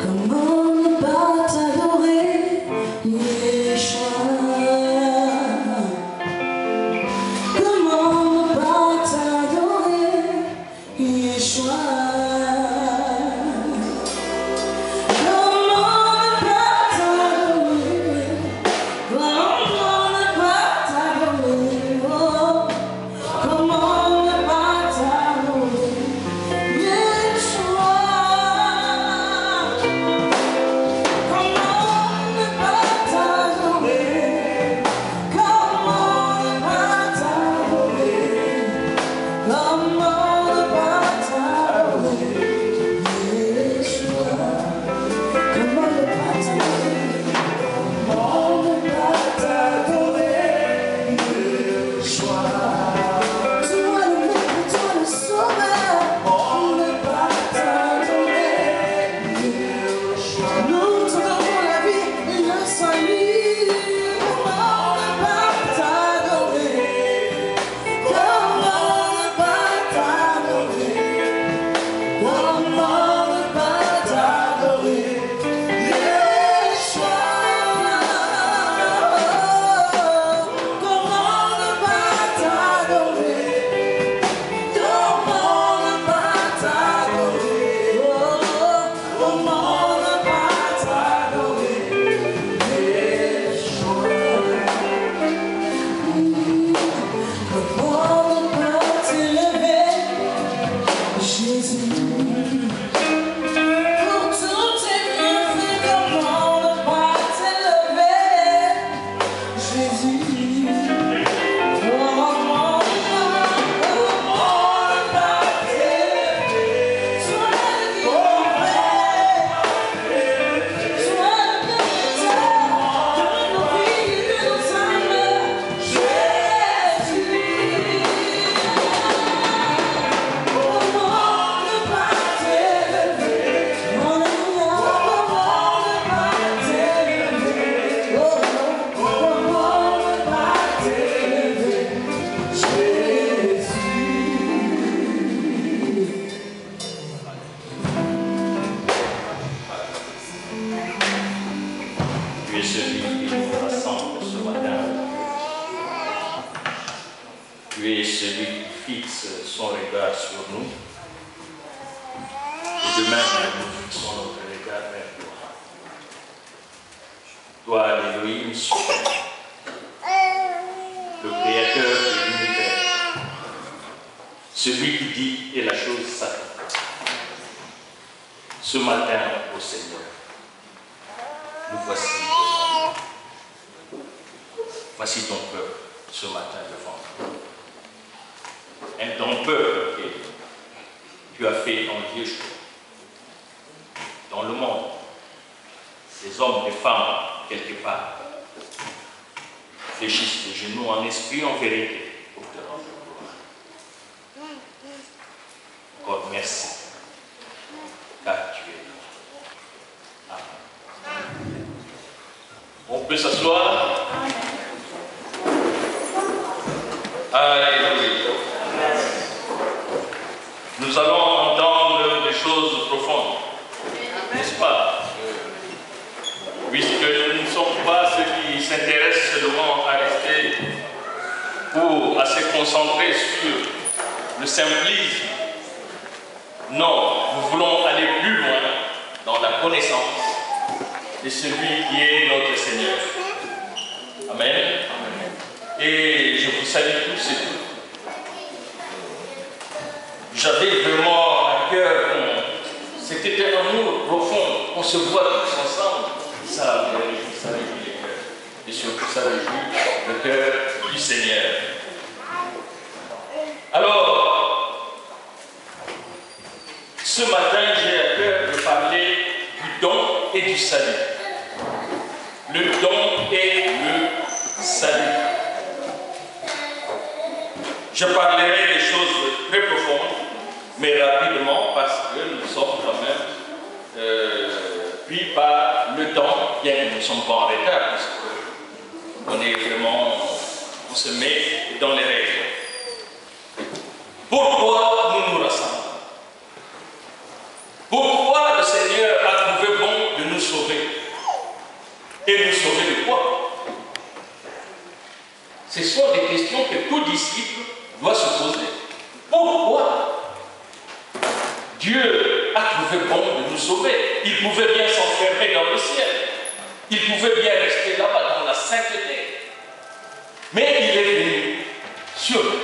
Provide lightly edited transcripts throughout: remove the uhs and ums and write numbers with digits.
Comment ne pas t'adorer, Yeshua? Comment ne pas t'adorer, Yeshua? Tu es celui qui fixe son regard sur nous. Et de même, nous fixons notre regard vers toi. Toi, l'Élohim suprême, le Créateur de l'univers, celui qui dit et la chose s'accomplit. Ce matin, ô Seigneur, nous voici devant nous. Voici ton peuple ce matin devant nous. Et ton peuple que tu as fait en Dieu dans le monde, des hommes, des femmes, quelque part, fléchissent les genoux en esprit, en vérité, pour te rendre gloire. Encore merci, car tu es là. Amen. On peut s'asseoir. Alléluia. Nous allons entendre des choses profondes, n'est-ce pas? Puisque nous ne sommes pas ceux qui s'intéressent seulement à rester ou à se concentrer sur le simplisme. Non, nous voulons aller plus loin dans la connaissance de celui qui est notre Seigneur. Amen. Et je vous salue tous et toutes. J'avais vraiment à cœur, c'était un amour profond, on se voit tous ensemble. Ça réjouit les cœurs. Et surtout, ça réjouit le cœur du Seigneur. Alors, ce matin, j'ai à cœur de parler du don et du salut. Le don et le salut. Je parlerai des choses très profondes, mais rapidement, parce que nous sommes quand même pris par le temps, bien que nous ne sommes pas en retard, puisqu'on est vraiment, on se met dans les règles. Pourquoi nous nous rassemblons? Pourquoi le Seigneur a trouvé bon Et nous sauver de quoi? Ce sont des questions que tout disciple doit se poser. Pourquoi Dieu a trouvé bon de nous sauver? Il pouvait bien s'enfermer dans le ciel. Il pouvait bien rester là-bas dans la sainteté. Mais il est venu sur nous.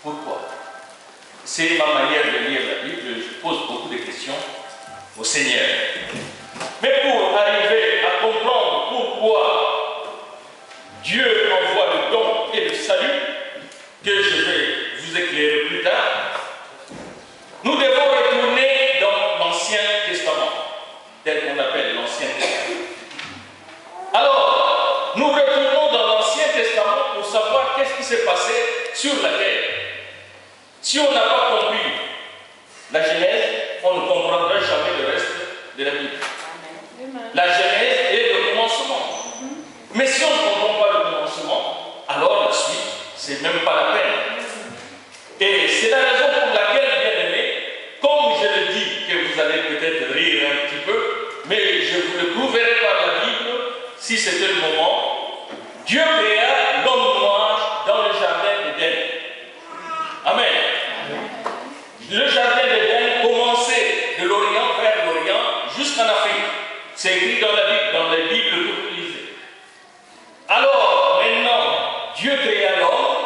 Pourquoi? C'est ma manière de lire la Bible. Je pose beaucoup de questions au Seigneur. Mais pour arriver à comprendre pourquoi Dieu envoie le don et le salut, que je vais vous éclairer plus tard, nous devons retourner dans l'Ancien Testament, tel qu'on appelle l'Ancien Testament. Alors, nous retournons dans l'Ancien Testament pour savoir qu'est-ce qui s'est passé sur la terre. Si on n'a pas compris la Genèse, on ne comprendra jamais le reste de la Bible. La Genèse est le commencement. Mais si on ne comprend pas le commencement, alors la suite, c'est même pas la peine. Et c'est la raison pour laquelle, bien aimé, comme je le dis, que vous allez peut-être rire un petit peu, mais je vous le prouverai par la Bible, si c'était le moment, Dieu créa l'homme noir dans le jardin d'Éden. Amen. Le jardin d'Éden commençait de l'Orient vers l'Orient jusqu'en Afrique. C'est écrit dans la Bible, dans les Bibles que vous lisez. Alors, maintenant, Dieu créa l'homme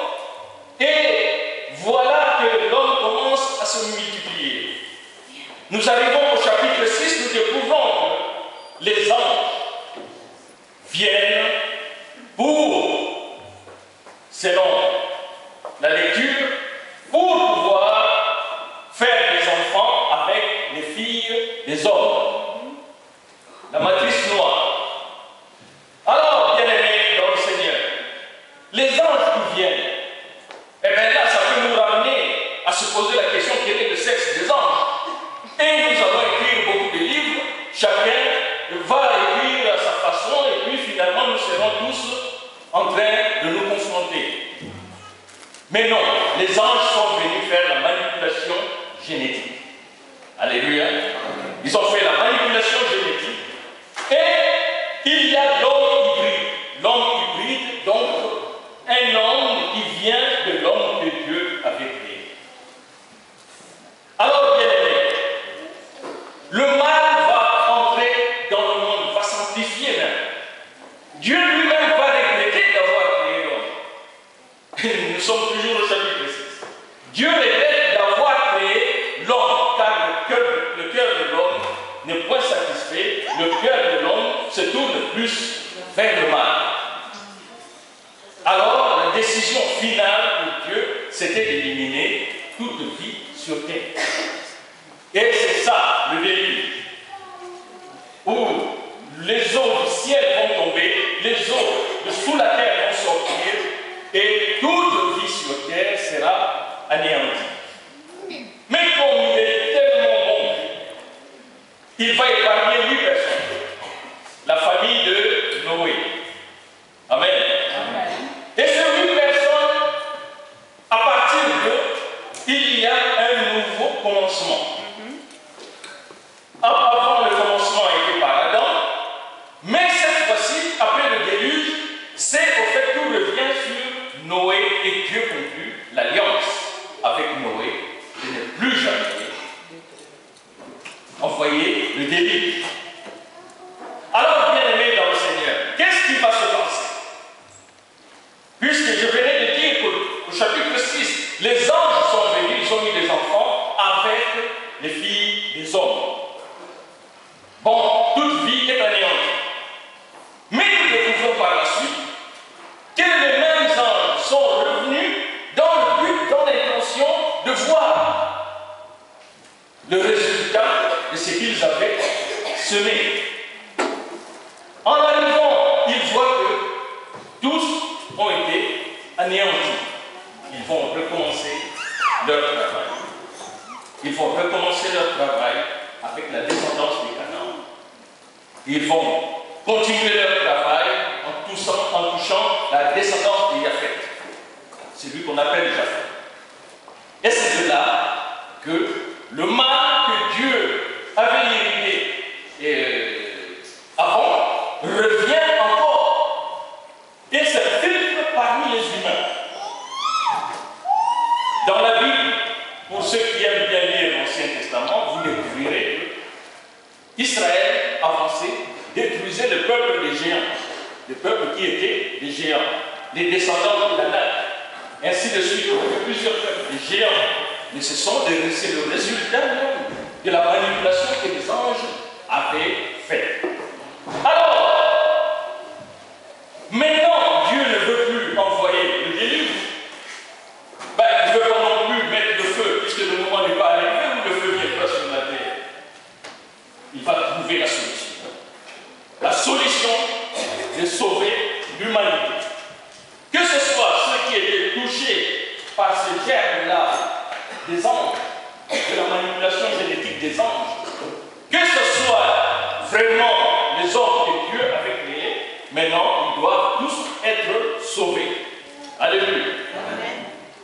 et voilà que l'homme commence à se multiplier. Nous arrivons au chapitre 6, nous découvrons que les anges viennent pour, selon la lecture, pour pouvoir faire des enfants avec les filles des hommes. La matrice noire. Alors, bien-aimés dans le Seigneur, les anges qui viennent, eh bien là, ça peut nous ramener à se poser la question quel est le sexe des anges. Et nous allons écrire beaucoup de livres, chacun va écrire à sa façon, et puis finalement nous serons tous en train de nous confronter. Mais non, les anges sont venus faire la manipulation génétique. Alléluia. Ils ont fait la manipulation génétique. Et il y a l'homme hybride. L'homme hybride, donc un homme qui vient de l'homme que Dieu avait créé. Alors, bien aimé, le mal va entrer dans le monde, va s'amplifier même. Dieu lui-même va regretter d'avoir créé l'homme. Nous sommes toujours au chapitre 6. Dieu regrette d'avoir créé l'homme, car le cœur de l'homme n'est point satisfait. Le cœur de l'homme se tourne plus vers le mal. Alors, la décision finale de Dieu, c'était d'éliminer toute vie sur terre. Et c'est ça, le délit. Où les eaux du ciel vont tomber, les eaux de sous la terre vont sortir, et toute vie sur terre sera anéantie. Mais comme il est tellement bon, il va épargner 8 personnes. La famille de Noé. Amen. Amen. Et ces 8 personnes, à partir d'eux, il y a un nouveau commencement. Avant, le commencement était par Adam, mais cette fois-ci, après le déluge, c'est au fait que tout revient sur Noé et Dieu conclut l'alliance avec Noé de ne plus jamais envoyer le déluge. Alors, bien-aimés dans le Seigneur, qu'est-ce qui va se passer? Puisque je venais de dire qu'au chapitre 6, les anges sont venus, ils ont eu des enfants avec les filles des hommes. Bon, toute vie est anéantie. Mais nous découvrons par la suite que les mêmes anges sont revenus dans le but, dans l'intention de voir le résultat de ce qu'ils avaient semé. En arrivant, ils voient que tous ont été anéantis. Ils vont recommencer leur travail. Ils vont recommencer leur travail avec la descendance des Canaan. Ils vont continuer leur travail en touchant la descendance de Japheth. C'est lui qu'on appelle Japheth. Et c'est de là que le mal que Dieu avait hérité avant revient Israël avançait, détruisait le peuple des géants, le peuple qui était des géants, les descendants d'Anak, ainsi de suite. Il y a plusieurs peuples, des géants. Mais c'est le résultat même de la manipulation que les anges avaient faite. Alors, maintenant, Dieu ne veut plus envoyer le déluge. Ben, il ne veut pas non plus mettre le feu, puisque le moment n'est pas arrivé où le feu viendra sur la terre. Il va trouver la solution. La solution de sauver l'humanité. Que ce soit ceux qui étaient touchés par ce germe-là des anges, de la manipulation génétique des anges, que ce soit vraiment les hommes que Dieu avait créés, maintenant ils doivent tous être sauvés. Alléluia.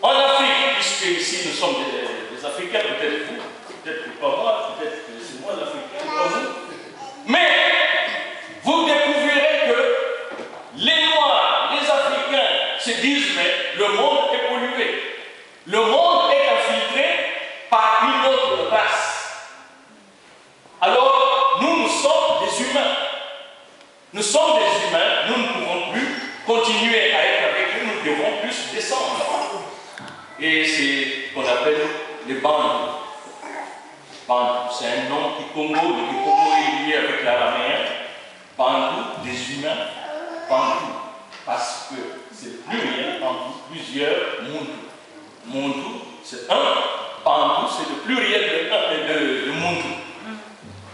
En Afrique, puisque ici nous sommes des Africains, peut-être vous, peut-être que pas moi, peut-être que c'est moi l'Africain, pas vous. Mais vous découvrirez que les Noirs, les Africains se disent mais le monde est pollué. Le monde est infiltré par une autre race. Alors, nous sommes des humains. Nous sommes des humains, nous ne pouvons plus continuer à être avec eux, nous devons plus descendre. Et c'est ce qu'on appelle les bandes. Bandes, c'est un nom Kikongo, le Kikongo est lié avec l'araméen. Bandou, des humains, Bandou, parce que c'est le pluriel, Bandou, plusieurs Mundu. Mundu, c'est un, Bandou, c'est le pluriel de Mundu.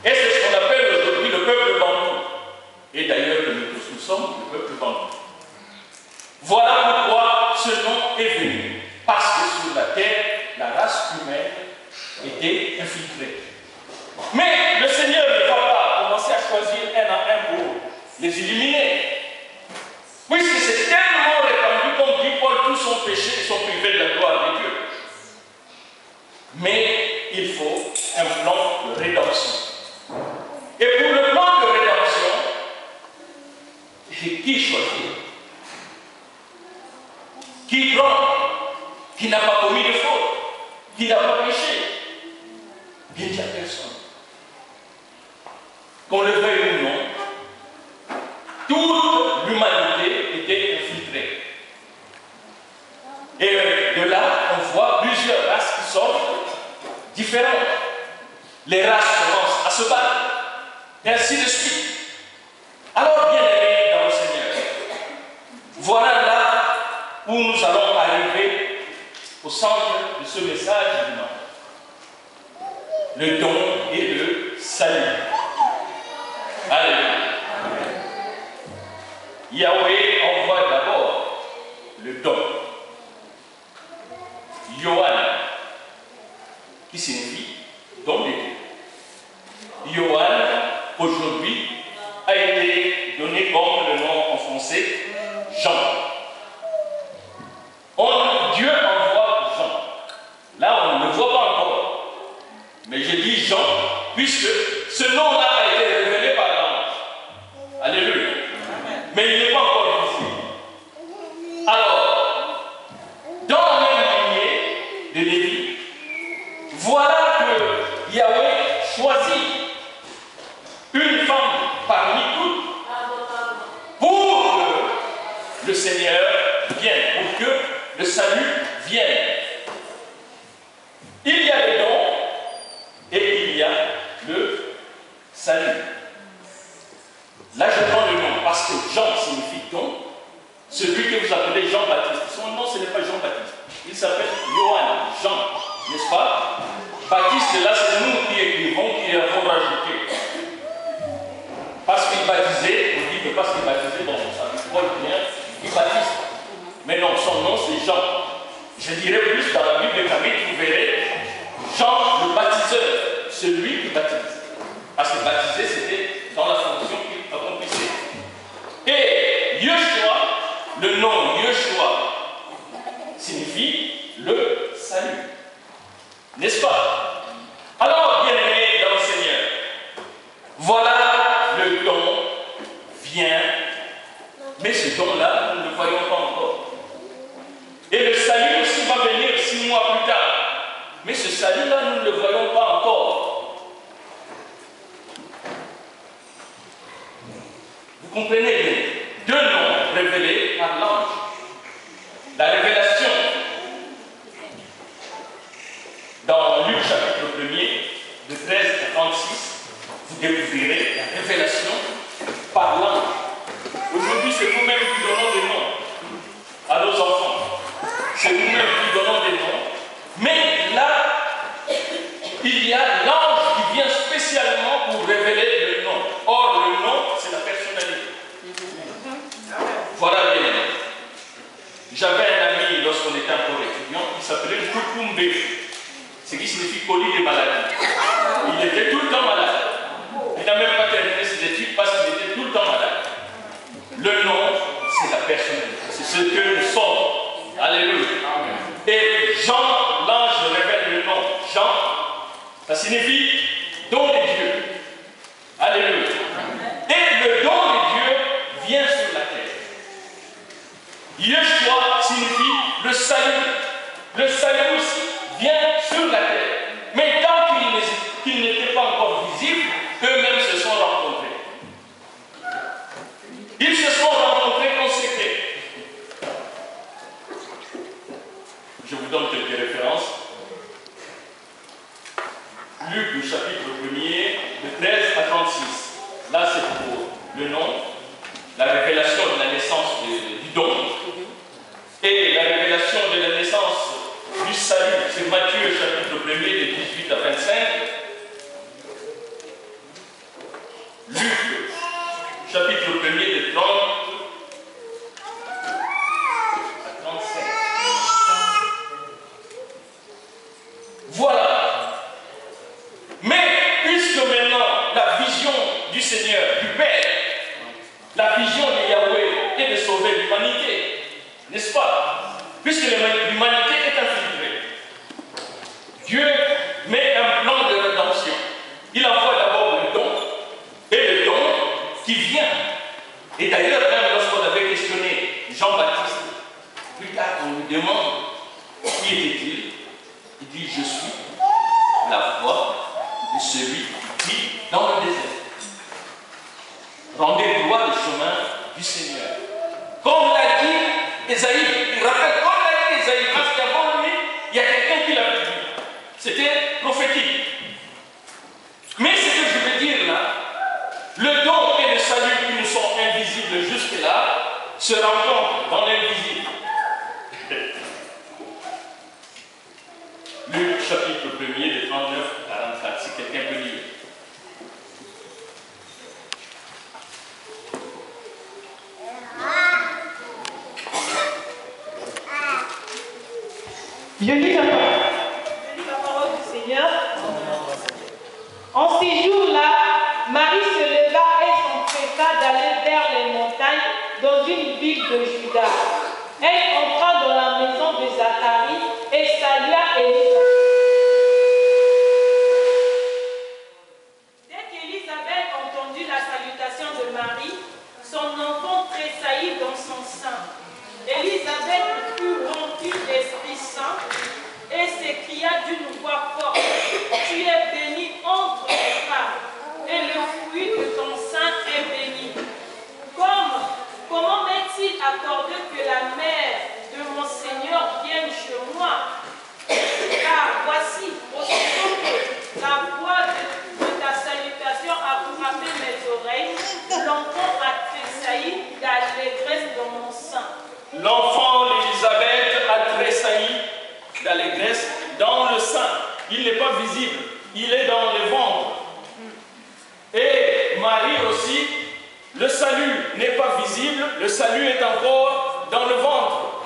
Et c'est ce qu'on appelle aujourd'hui le peuple Bandou. Et d'ailleurs, nous tous, nous sommes le peuple Bandou. Voilà pourquoi ce nom est venu. Parce que sur la terre, la race humaine était infiltrée. Mais le Seigneur ne va pas commencer à choisir un à un pour les éliminer. Puisque c'est tellement répandu, comme dit Paul, tous sont péchés et sont privés de la gloire de Dieu. Mais il faut un plan de rédemption. Et pour le plan de rédemption, qui choisit? Qui prend? Qui n'a pas commis de faute? Qui n'a pas péché? Il n'y a personne. Qu'on le veuille ou non, toute l'humanité était infiltrée. Et de là, on voit plusieurs races qui sortent différentes. Les races commencent à se battre, et ainsi de suite. Alors, bien aimés dans le Seigneur, voilà là où nous allons arriver au centre de ce message dimanche. Le don et le salut. Alléluia. Yahweh envoie d'abord le don. Yohan, qui signifie don de Dieu. Yohan, aujourd'hui, a été donné comme le nom en français, Jean. Dieu envoie Jean. Là, on ne le voit pas encore. Mais je dis Jean, puisque ce nom-là a été révélé par l'ange. Alléluia. Mais il n'est pas encore visible. Alors, dans la même lignée de Lévi, voilà que Yahweh choisit une femme parmi toutes pour que le Seigneur vienne, pour que le salut vienne. Il y a les dons et il y a le salut. Là, je prends le nom parce que Jean signifie don. Celui que vous appelez Jean-Baptiste, son nom, ce n'est pas Jean-Baptiste. Il s'appelle Yohan, Jean, n'est-ce pas? Baptiste, là, c'est nous qui écrivons, qui avons rajouté. Parce qu'il baptisait, on dit que parce qu'il baptisait, bon, ça Paul vient, il baptise. Mais non, son nom, c'est Jean. Je dirais plus dans la Bible de Camille, vous verrez Jean le baptiseur, celui qui baptise. Parce que baptiser, c'était dans la fonction qu'il accomplissait. Et Yeshua, le nom Yeshua, signifie le salut. N'est-ce pas? Alors, bien-aimés dans le Seigneur, voilà le don vient, mais ce don-là, nous ne le voyons pas encore. Et le salut aussi va venir 6 mois plus tard. Mais ce salut-là, nous ne le voyons pas encore. comprenez bien, deux noms révélés par l'ange. La révélation dans Luc chapitre 1er, de 13 à 36, vous découvrirez la révélation par l'ange. Aujourd'hui, c'est nous-mêmes qui donnons des noms à nos enfants. C'est nous-mêmes qui donnons des noms. Mais là, il y a l'ange qui vient spécialement pour révéler le nom. Or, le nom, c'est la personnalité. Voilà bien. J'avais un ami, lorsqu'on était encore étudiant, qui s'appelait Kukumbe, ce qui signifie colis des maladies. Il était tout le temps malade. Il n'a même pas terminé ses études parce qu'il était tout le temps malade. Le nom, c'est la personnalité. C'est ce que nous sommes. Alléluia. Et Jean, l'ange révèle le nom. Jean, ça signifie don de Dieu. Alléluia. Et le don de Dieu vient sur la terre. Yeshua signifie le salut. Le salut aussi vient sur la terre. Mais tant qu'ils n'étaient pas encore visibles, eux-mêmes se sont rencontrés. Ils se sont rencontrés en secret. Je vous donne quelques références. Luc, du chapitre 1er, de 13 à 36. Là, c'est pour le nom, la révélation de la naissance du don. Et la révélation de la naissance du salut, c'est Matthieu, chapitre 1er, de 18 à 25. Luc, chapitre 1er, de 30 à 35. Voilà. Mais puisque maintenant la vision du Seigneur, du Père, la vision de Yahweh est de sauver l'humanité, n'est-ce pas? Puisque l'humanité est infiltrée, Dieu met un plan de rédemption. Il envoie d'abord le don, et le don qui vient. Et d'ailleurs, même lorsqu'on avait questionné Jean-Baptiste, plus tard on lui demande qui était-il? Il dit, je suis la voix de celui qui vit dans le désert. Rendez droit le chemin du Seigneur. Comme l'a dit Esaïe, il rappelle, comme l'a dit Esaïe, parce qu'avant lui, il y a quelqu'un qui l'avait dit. C'était prophétique. Mais ce que je veux dire là, le don et le salut qui nous sont invisibles jusque-là se rencontrent dans l'invisible. Luc chapitre 1er de 39 à 44, si quelqu'un peut lire. Je lis la parole du Seigneur. En ces jours-là, Marie se leva et s'empressa d'aller vers les montagnes dans une ville de Juda. Elle entra dans la maison de Zacharie et salua Élisabeth. Dès qu'Élisabeth entendit la salutation de Marie, son enfant tressaillit dans son sein. Élisabeth fut remplie d'Esprit Saint et s'écria d'une voix forte, « Tu es bénie entre les femmes, et le fruit de ton sein est béni. Comment m'est-il accordé que la mère de mon Seigneur vienne chez moi? Car voici, aussitôt que la voix de ta salutation a frappé mes oreilles, l'enfant a tressailli d'allégresse dans mon sein. » L'enfant d'Élisabeth a tressailli d'allégresse dans le sein. Il n'est pas visible, il est dans le ventre. Et Marie aussi, le salut n'est pas visible, le salut est encore dans le ventre.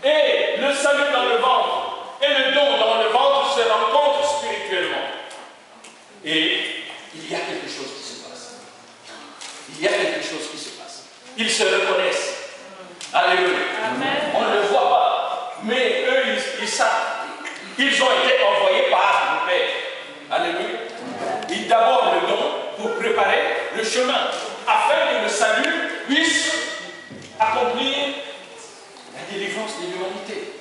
Et le salut dans le ventre et le don dans le ventre se rencontrent spirituellement. Et il y a quelque chose qui se passe. Il y a quelque chose qui se passe. Ils se reconnaissent. Alléluia. Amen. On ne le voit pas, mais eux, ils savent. Ils ont été envoyés par le Père. Alléluia. Ils d'abord le don pour préparer le chemin, afin que le salut puisse accomplir la délivrance de l'humanité.